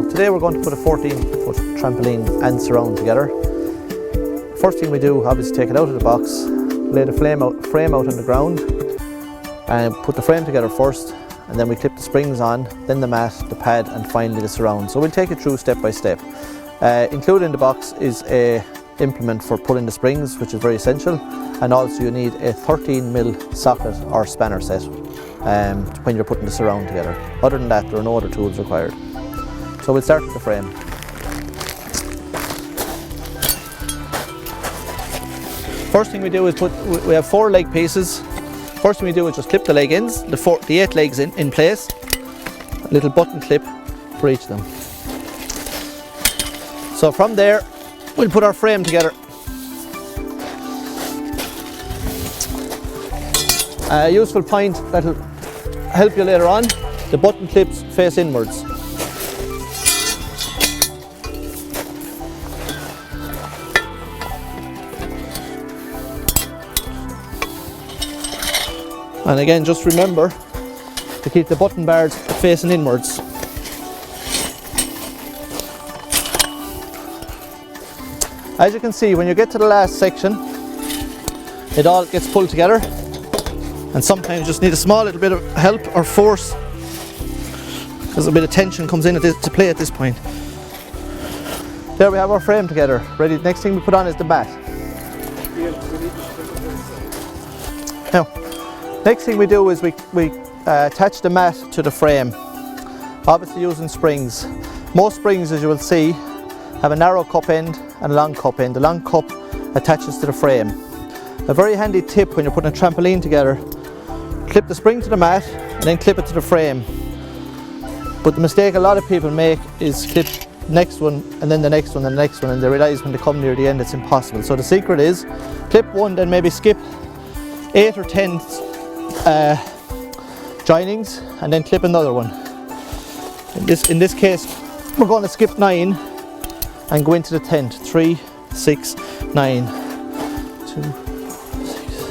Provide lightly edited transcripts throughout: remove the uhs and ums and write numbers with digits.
So today we're going to put a 14-foot trampoline and surround together. First thing we do, obviously take it out of the box, lay the frame out on the ground and put the frame together first, and then we clip the springs on, then the mat, the pad and finally the surround. So we'll take it through step by step. Included in the box is a implement for pulling the springs, which is very essential, and also you need a 13mm socket or spanner set when you're putting the surround together. Other than that, there are no other tools required. So we'll start with the frame. First thing we do is we have 4 leg pieces. First thing we do is just clip the leg ends, the 8 legs in place, a little button clip for each of them. So from there, we'll put our frame together. A useful point that will help you later on, the button clips face inwards. And again, just remember to keep the button bars facing inwards. As you can see, when you get to the last section, it all gets pulled together, and sometimes you just need a small little bit of help or force because a bit of tension comes in to play at this point. There we have our frame together, ready. Next thing we put on is the mat. Now, next thing we do is we attach the mat to the frame, obviously using springs. Most springs, as you will see, have a narrow cup end and a long cup end. The long cup attaches to the frame. A very handy tip when you're putting a trampoline together, clip the spring to the mat and then clip it to the frame. But the mistake a lot of people make is clip the next one and then the next one and the next one, and they realise when they come near the end it's impossible. So the secret is clip one, then maybe skip 8 or 10 joinings and then clip another one. In this case we're going to skip 9 and go into the 10th. 3, 6, 9, 2, 6,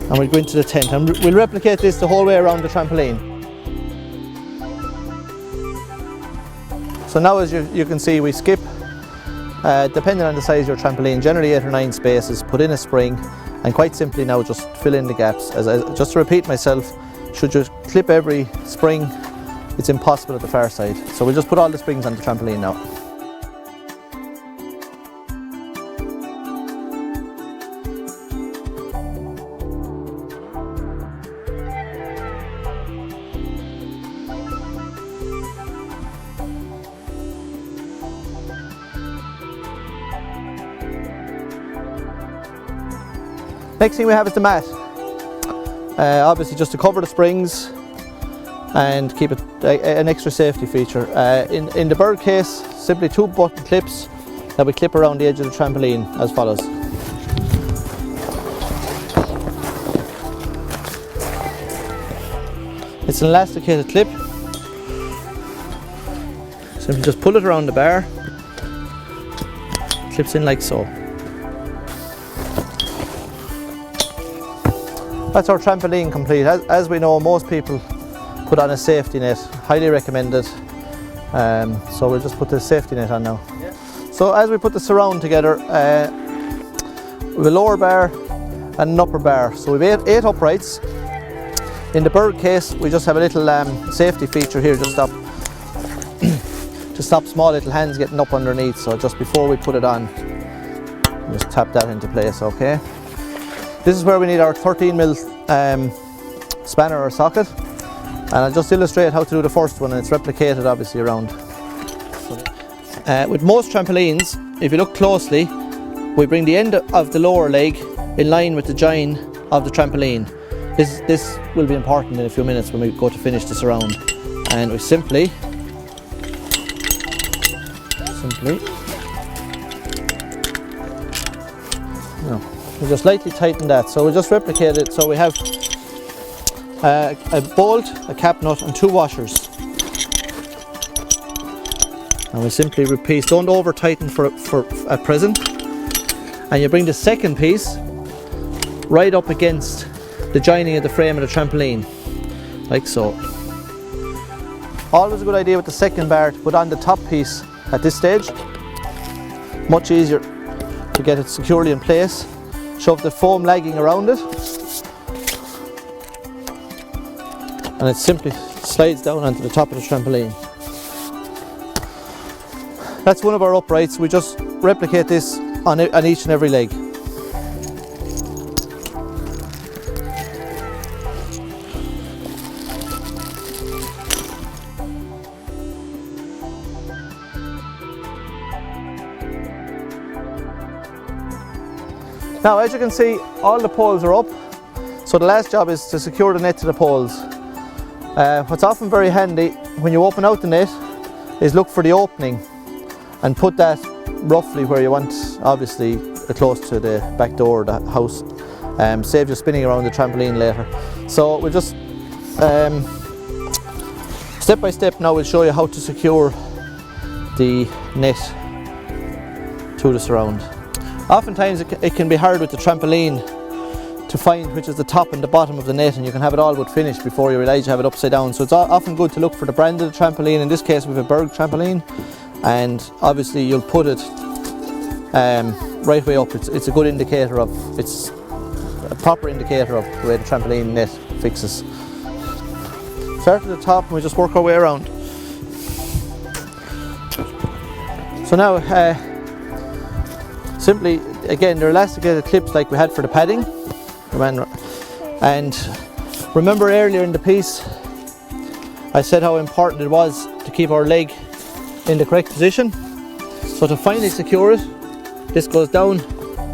and we'll go into the 10th, and we'll replicate this the whole way around the trampoline. So now, as you can see, we skip, depending on the size of your trampoline, generally 8 or 9 spaces, put in a spring, and quite simply now just fill in the gaps. Just to repeat myself, should you clip every spring, it's impossible at the far side. So we'll just put all the springs on the trampoline now. Next thing we have is the mat. Obviously just to cover the springs and keep it an extra safety feature. In the bird case, simply 2 button clips that we clip around the edge of the trampoline as follows. It's an elasticated clip. Simply just pull it around the bar, clips in like so. That's our trampoline complete. As we know, most people put on a safety net, highly recommended. So we'll just put the safety net on now. Yeah. So as we put the surround together, we have a lower bar and an upper bar. So we have 8 uprights. In the bird case, we just have a little safety feature here, just to stop small little hands getting up underneath. So just before we put it on, just tap that into place, okay? This is where we need our 13mm spanner or socket, and I'll just illustrate how to do the first one, and it's replicated obviously around. With most trampolines, if you look closely, we bring the end of the lower leg in line with the join of the trampoline. This will be important in a few minutes when we go to finish the surround, and we simply we just lightly tighten that. So we'll just replicate it. So we have a bolt, a cap nut and 2 washers. And we simply repeat, don't over tighten for at present. And you bring the second piece right up against the joining of the frame of the trampoline, like so. Always a good idea with the second bar to put on the top piece at this stage. Much easier to get it securely in place. Shove the foam lagging around it, and it simply slides down onto the top of the trampoline. That's one of our uprights. We just replicate this on each and every leg. Now, as you can see, all the poles are up, so the last job is to secure the net to the poles. What's often very handy when you open out the net is look for the opening and put that roughly where you want, obviously close to the back door of the house. Saves you spinning around the trampoline later. So we'll just step by step now we'll show you how to secure the net to the surround. Oftentimes it can be hard with the trampoline to find which is the top and the bottom of the net, and you can have it all but finished before you realise you have it upside down. So it's often good to look for the brand of the trampoline. In this case we have a Berg trampoline, and obviously you'll put it right way up. It's a good indicator of, it's a proper indicator of the way the trampoline net fixes. Start at the top and we just work our way around. So now simply, again, they're elasticated clips like we had for the padding. And remember earlier in the piece I said how important it was to keep our leg in the correct position. So to finally secure it, this goes down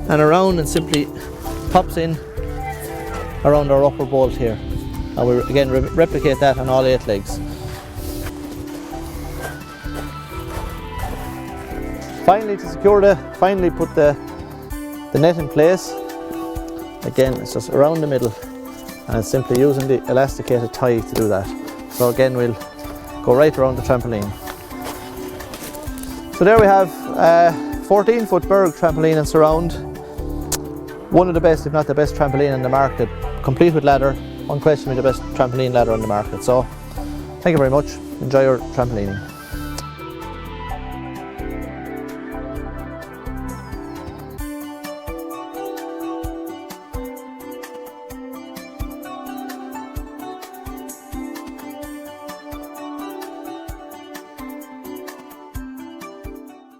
and around and simply pops in around our upper bolt here. And we again replicate that on all 8 legs. Finally, to secure finally put the net in place. Again, it's just around the middle, and it's simply using the elasticated tie to do that. So again, we'll go right around the trampoline. So there we have 14-foot Berg trampoline and surround. One of the best, if not the best, trampoline on the market, complete with ladder, unquestionably the best trampoline ladder on the market. So thank you very much. Enjoy your trampolining.